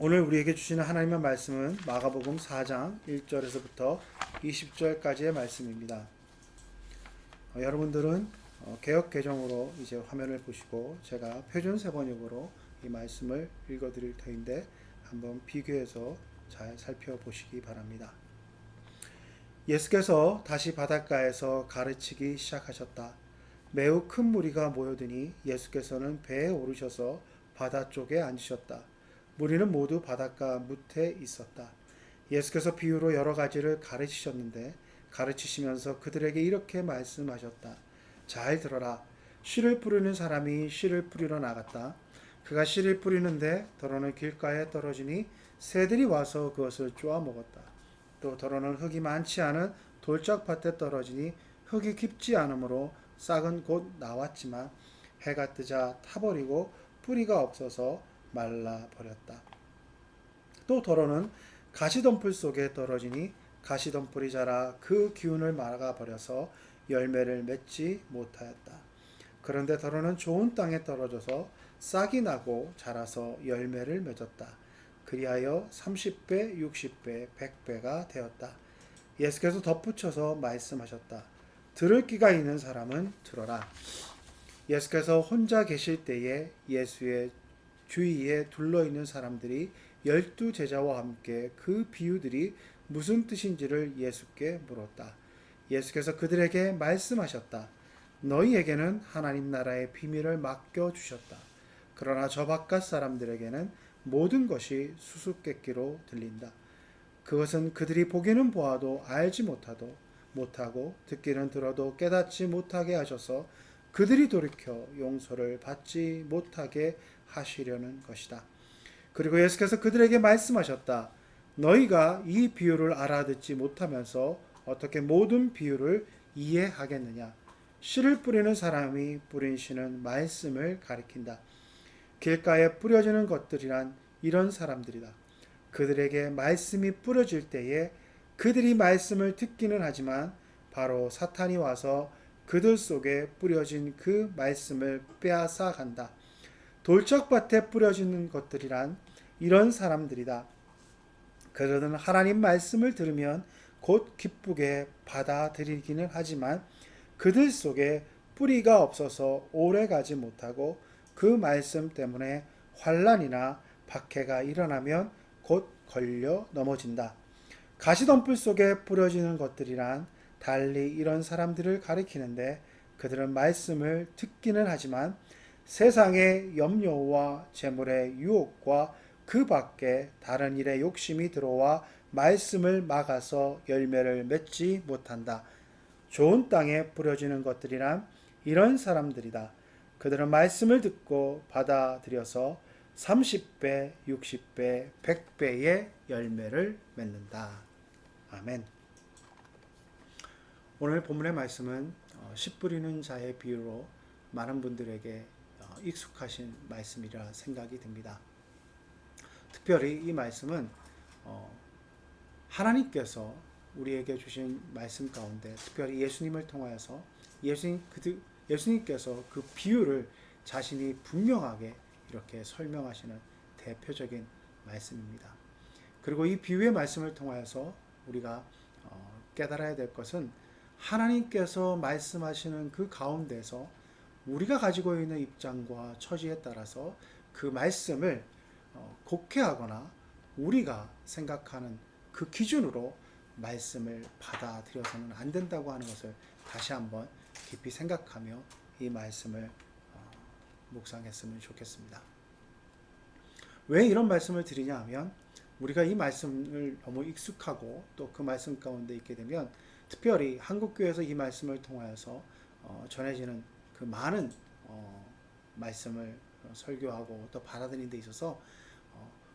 오늘 우리에게 주시는 하나님의 말씀은 마가복음 4장 1절에서부터 20절까지의 말씀입니다. 여러분들은 개역 개정으로 이제 화면을 보시고 제가 표준 세번역으로 이 말씀을 읽어드릴 터인데 한번 비교해서 잘 살펴보시기 바랍니다. 예수께서 다시 바닷가에서 가르치기 시작하셨다. 매우 큰 무리가 모여드니 예수께서는 배에 오르셔서 바다 쪽에 앉으셨다. 무리는 모두 바닷가 무태에 있었다. 예수께서 비유로 여러 가지를 가르치셨는데 가르치시면서 그들에게 이렇게 말씀하셨다. 잘 들어라. 씨를 뿌리는 사람이 씨를 뿌리러 나갔다. 그가 씨를 뿌리는데 더러는 길가에 떨어지니 새들이 와서 그것을 쪼아 먹었다. 또 더러는 흙이 많지 않은 돌짝밭에 떨어지니 흙이 깊지 않으므로 싹은 곧 나왔지만 해가 뜨자 타버리고 뿌리가 없어서 말라버렸다. 또 더러는 가시덤불 속에 떨어지니 가시덤불이 자라 그 기운을 막아버려서 열매를 맺지 못하였다. 그런데 더러는 좋은 땅에 떨어져서 싹이 나고 자라서 열매를 맺었다. 그리하여 30배, 60배, 100배가 되었다. 예수께서 덧붙여서 말씀하셨다. 들을 귀가 있는 사람은 들어라. 예수께서 혼자 계실 때에 예수의 주위에 둘러있는 사람들이 12제자와 함께 그 비유들이 무슨 뜻인지를 예수께 물었다. 예수께서 그들에게 말씀하셨다. 너희에게는 하나님 나라의 비밀을 맡겨주셨다. 그러나 저 바깥 사람들에게는 모든 것이 수수께끼로 들린다. 그것은 그들이 보기는 보아도 알지 못하고 듣기는 들어도 깨닫지 못하게 하셔서 그들이 돌이켜 용서를 받지 못하게 하시려는 것이다. 그리고 예수께서 그들에게 말씀하셨다. 너희가 이 비유를 알아듣지 못하면서 어떻게 모든 비유를 이해하겠느냐. 씨를 뿌리는 사람이 뿌린 씨는 말씀을 가리킨다. 길가에 뿌려지는 것들이란 이런 사람들이다. 그들에게 말씀이 뿌려질 때에 그들이 말씀을 듣기는 하지만 바로 사탄이 와서 그들 속에 뿌려진 그 말씀을 빼앗아 간다. 돌짝밭에 뿌려지는 것들이란 이런 사람들이다. 그들은 하나님 말씀을 들으면 곧 기쁘게 받아들이기는 하지만 그들 속에 뿌리가 없어서 오래가지 못하고 그 말씀 때문에 환난이나 박해가 일어나면 곧 걸려 넘어진다. 가시덤불 속에 뿌려지는 것들이란 달리 이런 사람들을 가리키는데 그들은 말씀을 듣기는 하지만 세상의 염려와 재물의 유혹과 그 밖에 다른 일에 욕심이 들어와 말씀을 막아서 열매를 맺지 못한다. 좋은 땅에 뿌려지는 것들이란 이런 사람들이다. 그들은 말씀을 듣고 받아들여서 30배, 60배, 100배의 열매를 맺는다. 아멘. 오늘 본문의 말씀은 씨 뿌리는 자의 비유로 많은 분들에게 익숙하신 말씀이라 생각이 듭니다. 특별히 이 말씀은 하나님께서 우리에게 주신 말씀 가운데 특별히 예수님을 통하여서 예수님께서 그 비유를 자신이 분명하게 이렇게 설명하시는 대표적인 말씀입니다. 그리고 이 비유의 말씀을 통하여서 우리가 깨달아야 될 것은 하나님께서 말씀하시는 그 가운데서 우리가 가지고 있는 입장과 처지에 따라서 그 말씀을 곡해하거나 우리가 생각하는 그 기준으로 말씀을 받아들여서는 안 된다고 하는 것을 다시 한번 깊이 생각하며 이 말씀을 묵상했으면 좋겠습니다. 왜 이런 말씀을 드리냐 하면 우리가 이 말씀을 너무 익숙하고 또 그 말씀 가운데 있게 되면 특별히 한국교회에서 이 말씀을 통하여서 전해지는 그 많은 말씀을 설교하고 또 받아들이는 데 있어서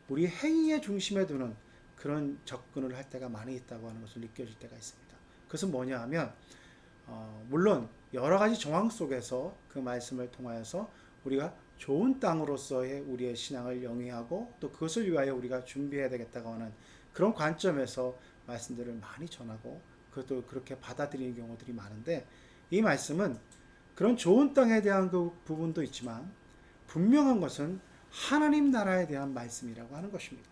우리 행위의 중심에 두는 그런 접근을 할 때가 많이 있다고 하는 것을 느껴질 때가 있습니다. 그것은 뭐냐 하면 물론 여러 가지 정황 속에서 그 말씀을 통하여서 우리가 좋은 땅으로서의 우리의 신앙을 영위하고 또 그것을 위하여 우리가 준비해야 되겠다고 하는 그런 관점에서 말씀들을 많이 전하고 그것도 그렇게 받아들이는 경우들이 많은데 이 말씀은 그런 좋은 땅에 대한 그 부분도 있지만 분명한 것은 하나님 나라에 대한 말씀이라고 하는 것입니다.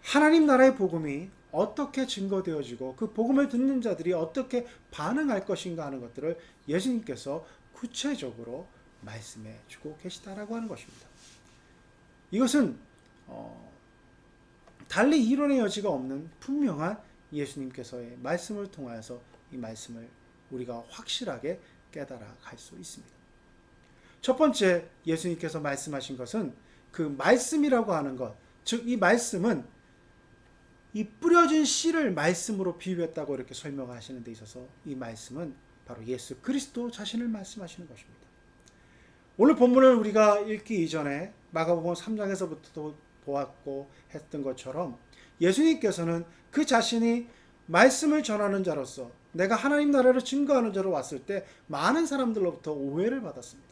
하나님 나라의 복음이 어떻게 증거되어지고 그 복음을 듣는 자들이 어떻게 반응할 것인가 하는 것들을 예수님께서 구체적으로 말씀해 주고 계시다라고 하는 것입니다. 이것은 달리 이론의 여지가 없는 분명한 예수님께서의 말씀을 통하여서 이 말씀을 우리가 확실하게 깨달아 갈 수 있습니다. 첫 번째 예수님께서 말씀하신 것은 그 말씀이라고 하는 것, 즉 이 말씀은 이 뿌려진 씨를 말씀으로 비유했다고 이렇게 설명하시는 데 있어서 이 말씀은 바로 예수 그리스도 자신을 말씀하시는 것입니다. 오늘 본문을 우리가 읽기 이전에 마가복음 3장에서부터 보았고 했던 것처럼 예수님께서는 그 자신이 말씀을 전하는 자로서 내가 하나님 나라를 증거하는 자로 왔을 때 많은 사람들로부터 오해를 받았습니다.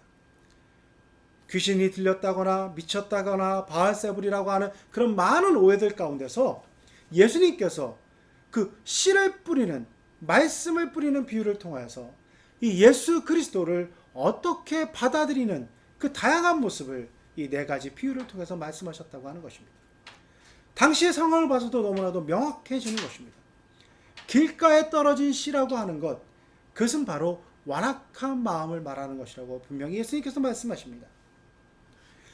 귀신이 들렸다거나 미쳤다거나 바알세불이라고 하는 그런 많은 오해들 가운데서 예수님께서 그 씨를 뿌리는 말씀을 뿌리는 비유를 통하여서 이 예수 그리스도를 어떻게 받아들이는 그 다양한 모습을 이 네 가지 비유를 통해서 말씀하셨다고 하는 것입니다. 당시의 상황을 봐서도 너무나도 명확해지는 것입니다. 길가에 떨어진 씨라고 하는 것, 그것은 바로 완악한 마음을 말하는 것이라고 분명히 예수님께서 말씀하십니다.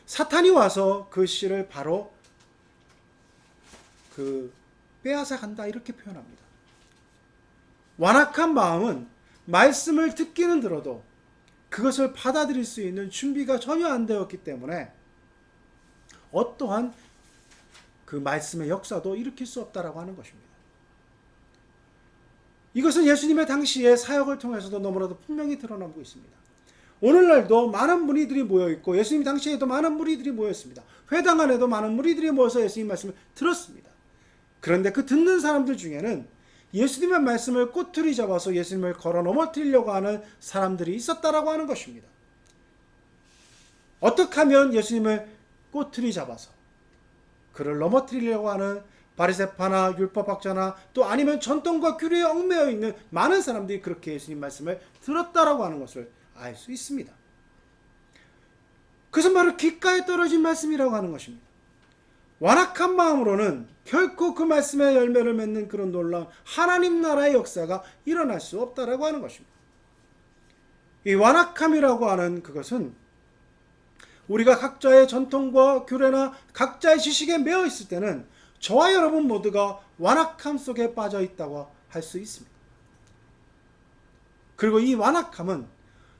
사탄이 와서 그 씨를 바로 빼앗아 간다 이렇게 표현합니다. 완악한 마음은 말씀을 듣기는 들어도 그것을 받아들일 수 있는 준비가 전혀 안 되었기 때문에 어떠한 그 말씀의 역사도 일으킬 수 없다라고 하는 것입니다. 이것은 예수님의 당시의 사역을 통해서도 너무나도 분명히 드러나고 있습니다. 오늘날도 많은 무리들이 모여있고 예수님 당시에도 많은 무리들이 모였습니다. 회당 안에도 많은 무리들이 모여서 예수님 말씀을 들었습니다. 그런데 그 듣는 사람들 중에는 예수님의 말씀을 꼬투리 잡아서 예수님을 걸어 넘어뜨리려고 하는 사람들이 있었다라고 하는 것입니다. 어떻게 하면 예수님을 꼬투리 잡아서 그를 넘어뜨리려고 하는 바리새파나 율법학자나 또 아니면 전통과 규례에 얽매여 있는 많은 사람들이 그렇게 예수님 말씀을 들었다라고 하는 것을 알 수 있습니다. 그것은 바로 귓가에 떨어진 말씀이라고 하는 것입니다. 완악한 마음으로는 결코 그 말씀의 열매를 맺는 그런 놀라운 하나님 나라의 역사가 일어날 수 없다라고 하는 것입니다. 이 완악함이라고 하는 그것은 우리가 각자의 전통과 규례나 각자의 지식에 매여 있을 때는 저와 여러분 모두가 완악함 속에 빠져 있다고 할 수 있습니다. 그리고 이 완악함은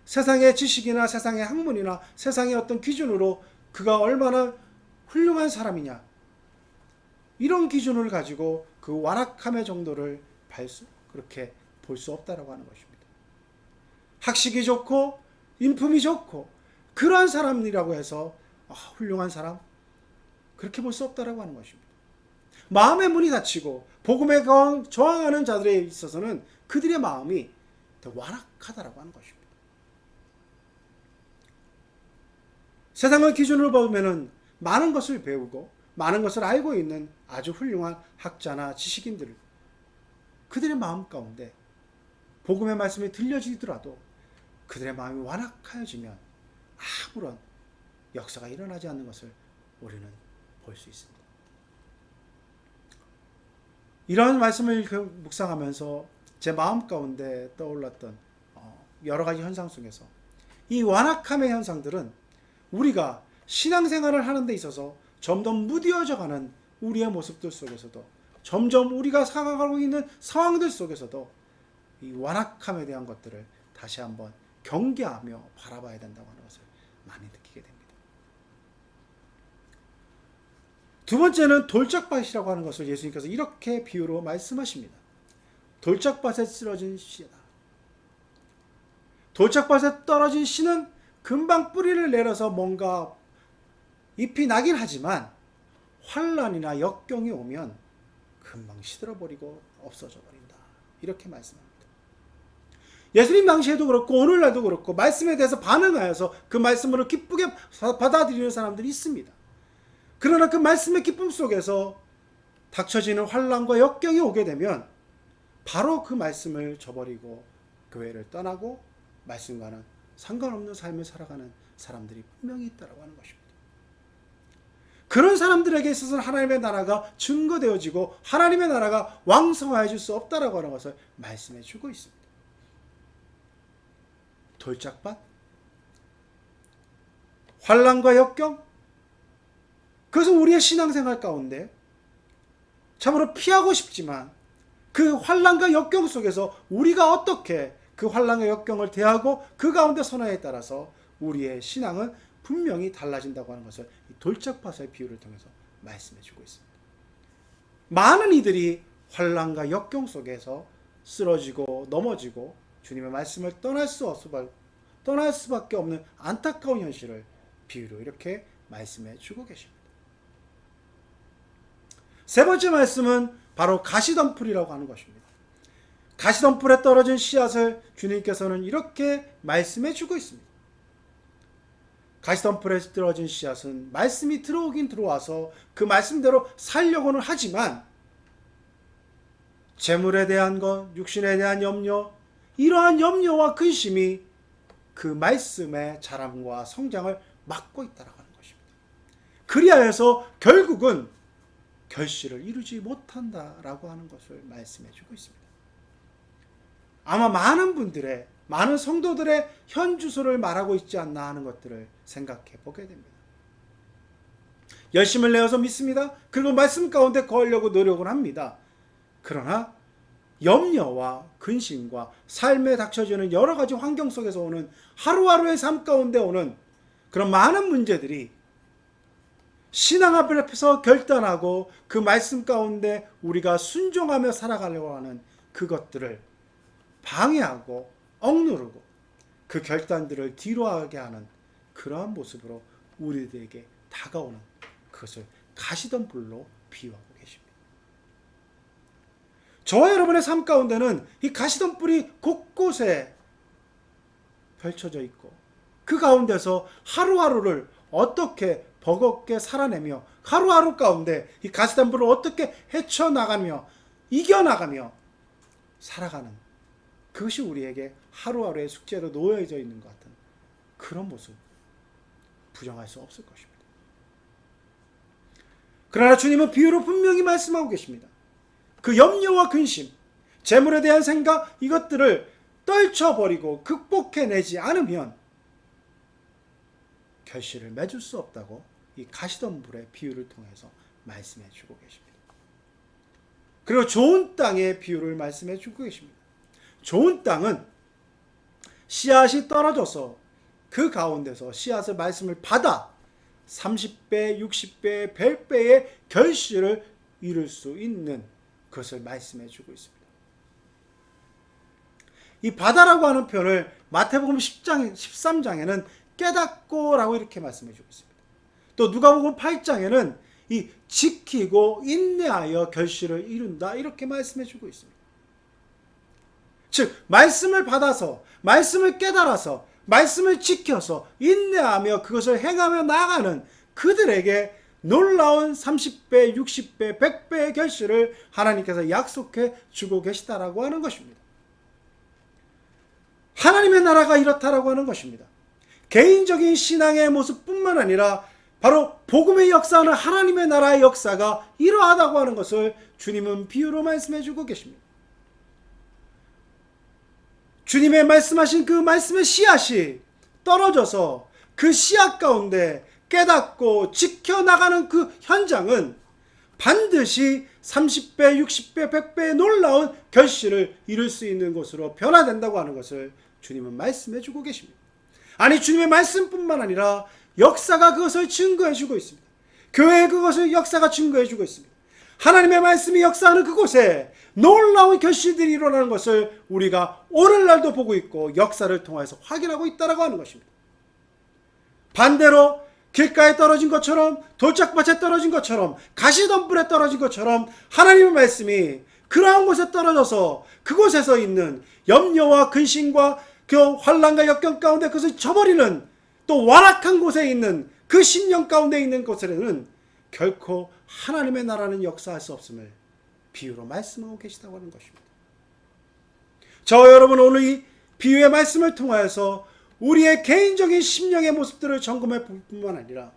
세상의 지식이나 세상의 학문이나 세상의 어떤 기준으로 그가 얼마나 훌륭한 사람이냐 이런 기준을 가지고 그 완악함의 정도를 그렇게 볼 수 없다라고 하는 것입니다. 학식이 좋고 인품이 좋고 그러한 사람이라고 해서 훌륭한 사람 그렇게 볼 수 없다라고 하는 것입니다. 마음의 문이 닫히고 복음에 저항하는 자들에 있어서는 그들의 마음이 더 완악하다라고 하는 것입니다. 세상의 기준으로 보면은 많은 것을 배우고 많은 것을 알고 있는 아주 훌륭한 학자나 지식인들 그들의 마음 가운데 복음의 말씀이 들려지더라도 그들의 마음이 완악하여지면 아무런 역사가 일어나지 않는 것을 우리는 볼 수 있습니다. 이러한 말씀을 묵상하면서 제 마음 가운데 떠올랐던 여러 가지 현상 속에서 이 완악함의 현상들은 우리가 신앙생활을 하는 데 있어서 점점 무뎌져가는 우리의 모습들 속에서도 점점 우리가 살아가고 있는 상황들 속에서도 이 완악함에 대한 것들을 다시 한번 경계하며 바라봐야 된다고 하는 것을 많이 느끼게 됩니다. 두 번째는 돌짝밭이라고 하는 것을 예수님께서 이렇게 비유로 말씀하십니다. 돌짝밭에 쓰러진 씨다. 돌짝밭에 떨어진 씨는 금방 뿌리를 내려서 뭔가 잎이 나긴 하지만 환난이나 역경이 오면 금방 시들어버리고 없어져 버린다. 이렇게 말씀합니다. 예수님 당시에도 그렇고 오늘날도 그렇고 말씀에 대해서 반응하여서 그 말씀으로 기쁘게 받아들이는 사람들이 있습니다. 그러나 그 말씀의 기쁨 속에서 닥쳐지는 환난과 역경이 오게 되면 바로 그 말씀을 저버리고 교회를 떠나고 말씀과는 상관없는 삶을 살아가는 사람들이 분명히 있다고 하는 것입니다. 그런 사람들에게 있어서는 하나님의 나라가 증거되어지고 하나님의 나라가 왕성해질 수 없다라고 하는 것을 말씀해 주고 있습니다. 돌짝밭, 환난과 역경, 그것은 우리의 신앙생활 가운데 참으로 피하고 싶지만 그 환난과 역경 속에서 우리가 어떻게 그 환난과 역경을 대하고 그 가운데 선언에 따라서 우리의 신앙은 분명히 달라진다고 하는 것을 돌짝밭의 비유를 통해서 말씀해 주고 있습니다. 많은 이들이 환난과 역경 속에서 쓰러지고 넘어지고 주님의 말씀을 떠날 수밖에 없는 안타까운 현실을 비유로 이렇게 말씀해 주고 계십니다. 세 번째 말씀은 바로 가시덤불이라고 하는 것입니다. 가시덤불에 떨어진 씨앗을 주님께서는 이렇게 말씀해 주고 있습니다. 가시덤불에 떨어진 씨앗은 말씀이 들어오긴 들어와서 그 말씀대로 살려고는 하지만 재물에 대한 것, 육신에 대한 염려, 이러한 염려와 근심이 그 말씀의 자람과 성장을 막고 있다라고 하는 것입니다. 그리하여서 결국은 결실을 이루지 못한다라고 하는 것을 말씀해 주고 있습니다. 아마 많은 성도들의 현 주소를 말하고 있지 않나 하는 것들을 생각해 보게 됩니다. 열심을 내어서 믿습니다. 그리고 말씀 가운데 거하려고 노력을 합니다. 그러나 염려와 근심과 삶에 닥쳐지는 여러 가지 환경 속에서 오는 하루하루의 삶 가운데 오는 그런 많은 문제들이 신앙 앞에서 결단하고 그 말씀 가운데 우리가 순종하며 살아가려고 하는 그것들을 방해하고 억누르고 그 결단들을 뒤로하게 하는 그러한 모습으로 우리들에게 다가오는 그것을 가시덤불로 비유하고 계십니다. 저와 여러분의 삶 가운데는 이 가시덤불이 곳곳에 펼쳐져 있고 그 가운데서 하루하루를 어떻게 버겁게 살아내며 하루하루 가운데 이 가시덤불을 어떻게 헤쳐나가며 이겨나가며 살아가는 그것이 우리에게 하루하루의 숙제로 놓여져 있는 것 같은 그런 모습 부정할 수 없을 것입니다. 그러나 주님은 비유로 분명히 말씀하고 계십니다. 그 염려와 근심, 재물에 대한 생각 이것들을 떨쳐버리고 극복해내지 않으면 결실을 맺을 수 없다고 이 가시덤불의 비유를 통해서 말씀해 주고 계십니다. 그리고 좋은 땅의 비유를 말씀해 주고 계십니다. 좋은 땅은 씨앗이 떨어져서 그 가운데서 씨앗의 말씀을 받아 30배, 60배, 100배의 결실을 이룰 수 있는 그것을 말씀해 주고 있습니다. 이 바다라고 하는 표현을 마태복음 13장에는 깨닫고라고 이렇게 말씀해 주고 있습니다. 또 누가복음 8장에는 이 지키고 인내하여 결실을 이룬다 이렇게 말씀해 주고 있습니다. 즉 말씀을 받아서 말씀을 깨달아서 말씀을 지켜서 인내하며 그것을 행하며 나아가는 그들에게 놀라운 30배, 60배, 100배의 결실을 하나님께서 약속해 주고 계시다라고 하는 것입니다. 하나님의 나라가 이렇다라고 하는 것입니다. 개인적인 신앙의 모습뿐만 아니라 바로 복음의 역사는 하나님의 나라의 역사가 이러하다고 하는 것을 주님은 비유로 말씀해 주고 계십니다. 주님의 말씀하신 그 말씀의 씨앗이 떨어져서 그 씨앗 가운데 깨닫고 지켜나가는 그 현장은 반드시 30배, 60배, 100배의 놀라운 결실을 이룰 수 있는 곳으로 변화된다고 하는 것을 주님은 말씀해 주고 계십니다. 아니 주님의 말씀뿐만 아니라 역사가 그것을 증거해 주고 있습니다. 교회의 그것을 역사가 증거해 주고 있습니다. 하나님의 말씀이 역사하는 그곳에 놀라운 결실들이 일어나는 것을 우리가 오늘날도 보고 있고 역사를 통해서 확인하고 있다고 하는 것입니다. 반대로 길가에 떨어진 것처럼 돌짝밭에 떨어진 것처럼 가시덤불에 떨어진 것처럼 하나님의 말씀이 그러한 곳에 떨어져서 그곳에서 있는 염려와 근심과 그 환난과 역경 가운데 그것을 저버리는 또 완악한 곳에 있는 그 심령 가운데 있는 곳에는 결코 하나님의 나라는 역사할 수 없음을 비유로 말씀하고 계시다고 하는 것입니다. 저와 여러분은 오늘 이 비유의 말씀을 통하여서 우리의 개인적인 심령의 모습들을 점검해 볼 뿐만 아니라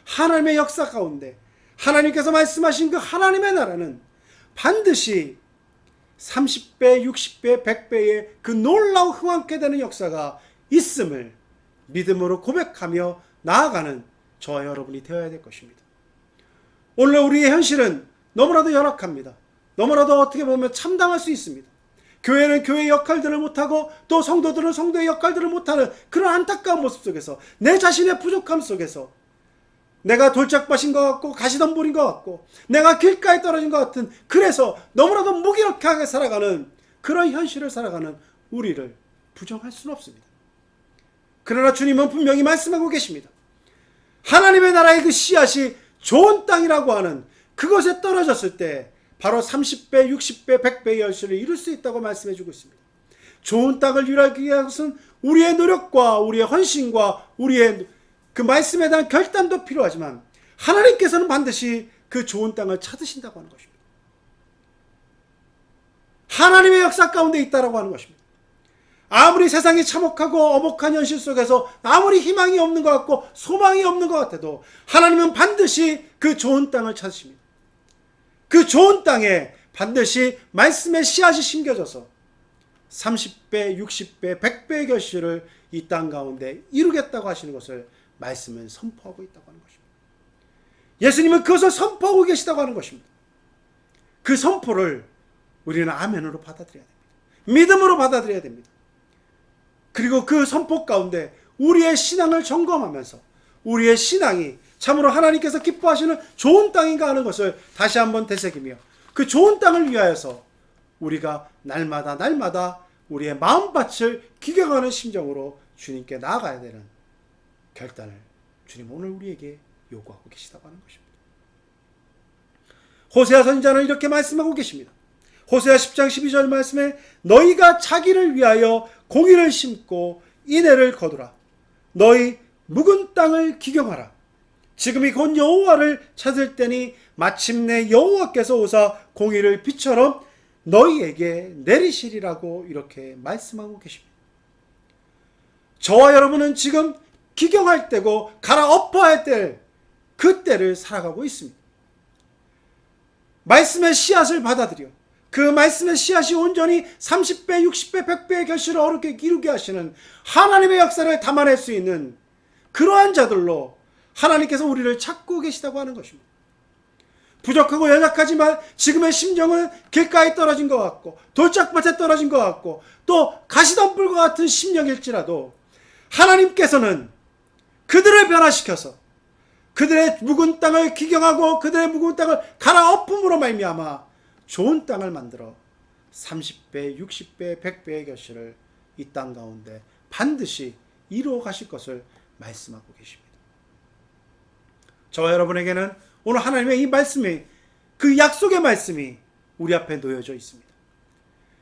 하나님의 역사 가운데 하나님께서 말씀하신 그 하나님의 나라는 반드시 30배, 60배, 100배의 그 놀라운 흥왕케 되는 역사가 있음을 믿음으로 고백하며 나아가는 저와 여러분이 되어야 될 것입니다. 오늘 우리의 현실은 너무나도 열악합니다. 너무나도 어떻게 보면 참담할 수 있습니다. 교회는 교회의 역할들을 못하고 또 성도들은 성도의 역할들을 못하는 그런 안타까운 모습 속에서 내 자신의 부족함 속에서 내가 돌짝밭인 것 같고 가시덤불인 것 같고 내가 길가에 떨어진 것 같은 그래서 너무나도 무기력하게 살아가는 그런 현실을 살아가는 우리를 부정할 수는 없습니다. 그러나 주님은 분명히 말씀하고 계십니다. 하나님의 나라의 그 씨앗이 좋은 땅이라고 하는 그것에 떨어졌을 때 바로 30배, 60배, 100배의 열매를 이룰 수 있다고 말씀해 주고 있습니다. 좋은 땅을 유일하기 위해서는 우리의 노력과 우리의 헌신과 우리의 그 말씀에 대한 결단도 필요하지만 하나님께서는 반드시 그 좋은 땅을 찾으신다고 하는 것입니다. 하나님의 역사 가운데 있다라고 하는 것입니다. 아무리 세상이 참혹하고 엄혹한 현실 속에서 아무리 희망이 없는 것 같고 소망이 없는 것 같아도 하나님은 반드시 그 좋은 땅을 찾으십니다. 그 좋은 땅에 반드시 말씀의 씨앗이 심겨져서 30배, 60배, 100배의 결실을 이 땅 가운데 이루겠다고 하시는 것을 말씀은 선포하고 있다고 하는 것입니다. 예수님은 그것을 선포하고 계시다고 하는 것입니다. 그 선포를 우리는 아멘으로 받아들여야 됩니다. 믿음으로 받아들여야 됩니다. 그리고 그 선포 가운데 우리의 신앙을 점검하면서 우리의 신앙이 참으로 하나님께서 기뻐하시는 좋은 땅인가 하는 것을 다시 한번 되새기며 그 좋은 땅을 위하여서 우리가 날마다 우리의 마음밭을 기경하는 심정으로 주님께 나아가야 되는 결단을 주님 오늘 우리에게 요구하고 계시다고 하는 것입니다. 호세아 선지자는 이렇게 말씀하고 계십니다. 호세아 10장 12절 말씀에 너희가 자기를 위하여 공의를 심고 인애를 거두라. 너희 묵은 땅을 기경하라. 지금이 곧 여호와를 찾을 때니 마침내 여호와께서 오사 공의를 비처럼 너희에게 내리시리라고 이렇게 말씀하고 계십니다. 저와 여러분은 지금 기경할 때고 갈아엎어야 될 그때를 살아가고 있습니다. 말씀의 씨앗을 받아들여 그 말씀의 씨앗이 온전히 30배, 60배, 100배의 결실을 어렵게 이루게 하시는 하나님의 역사를 담아낼 수 있는 그러한 자들로 하나님께서 우리를 찾고 계시다고 하는 것입니다. 부족하고 연약하지만 지금의 심정은 길가에 떨어진 것 같고 돌짝밭에 떨어진 것 같고 또 가시덤불과 같은 심령일지라도 하나님께서는 그들을 변화시켜서 그들의 묵은 땅을 기경하고 그들의 묵은 땅을 갈아엎음으로 말미암아 좋은 땅을 만들어 30배, 60배, 100배의 결실을 이 땅 가운데 반드시 이루어 가실 것을 말씀하고 계십니다. 저와 여러분에게는 오늘 하나님의 이 말씀이 그 약속의 말씀이 우리 앞에 놓여져 있습니다.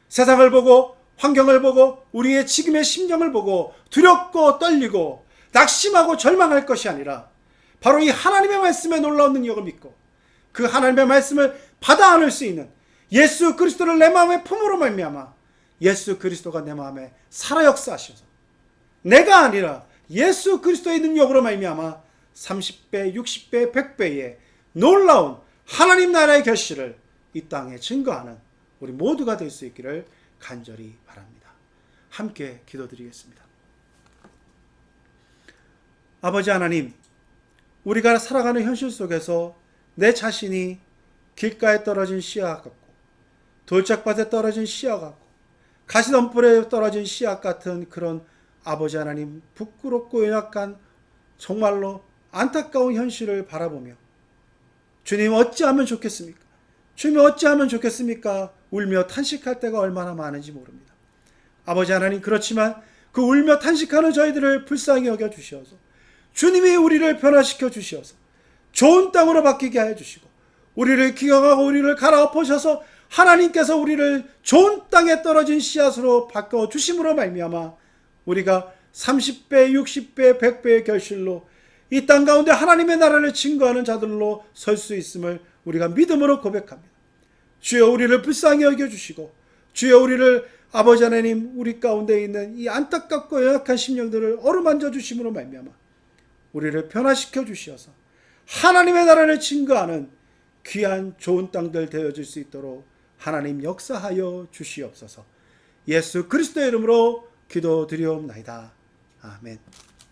세상을 보고 환경을 보고 우리의 지금의 심정을 보고 두렵고 떨리고 낙심하고 절망할 것이 아니라 바로 이 하나님의 말씀에 놀라운 능력을 믿고 그 하나님의 말씀을 받아 안을 수 있는 예수 그리스도를 내 마음에 품으로 말미암아 예수 그리스도가 내 마음에 살아 역사하셔서 내가 아니라 예수 그리스도의 능력으로 말미암아 30배, 60배, 100배의 놀라운 하나님 나라의 결실을 이 땅에 증거하는 우리 모두가 될 수 있기를 간절히 바랍니다. 함께 기도드리겠습니다. 아버지 하나님, 우리가 살아가는 현실 속에서 내 자신이 길가에 떨어진 씨앗 같고 돌짝밭에 떨어진 씨앗 같고 가시덤불에 떨어진 씨앗 같은 그런 아버지 하나님 부끄럽고 연약한 정말로 안타까운 현실을 바라보며 주님 어찌하면 좋겠습니까? 주님 어찌하면 좋겠습니까? 울며 탄식할 때가 얼마나 많은지 모릅니다. 아버지 하나님 그렇지만 그 울며 탄식하는 저희들을 불쌍히 여겨 주시어서 주님이 우리를 변화시켜 주시어서 좋은 땅으로 바뀌게 하여 주시고 우리를 기경하고 우리를 갈아엎으셔서 하나님께서 우리를 좋은 땅에 떨어진 씨앗으로 바꿔 주심으로 말미암아 우리가 30배, 60배, 100배의 결실로 이 땅 가운데 하나님의 나라를 증거하는 자들로 설 수 있음을 우리가 믿음으로 고백합니다. 주여 우리를 불쌍히 여겨주시고 주여 우리를 아버지 하나님 우리 가운데 있는 이 안타깝고 연약한 심령들을 어루만져 주심으로 말미암아 우리를 변화시켜 주시어서 하나님의 나라를 증거하는 귀한 좋은 땅들 되어질 수 있도록 하나님 역사하여 주시옵소서. 예수 그리스도의 이름으로 기도드리옵나이다. 아멘.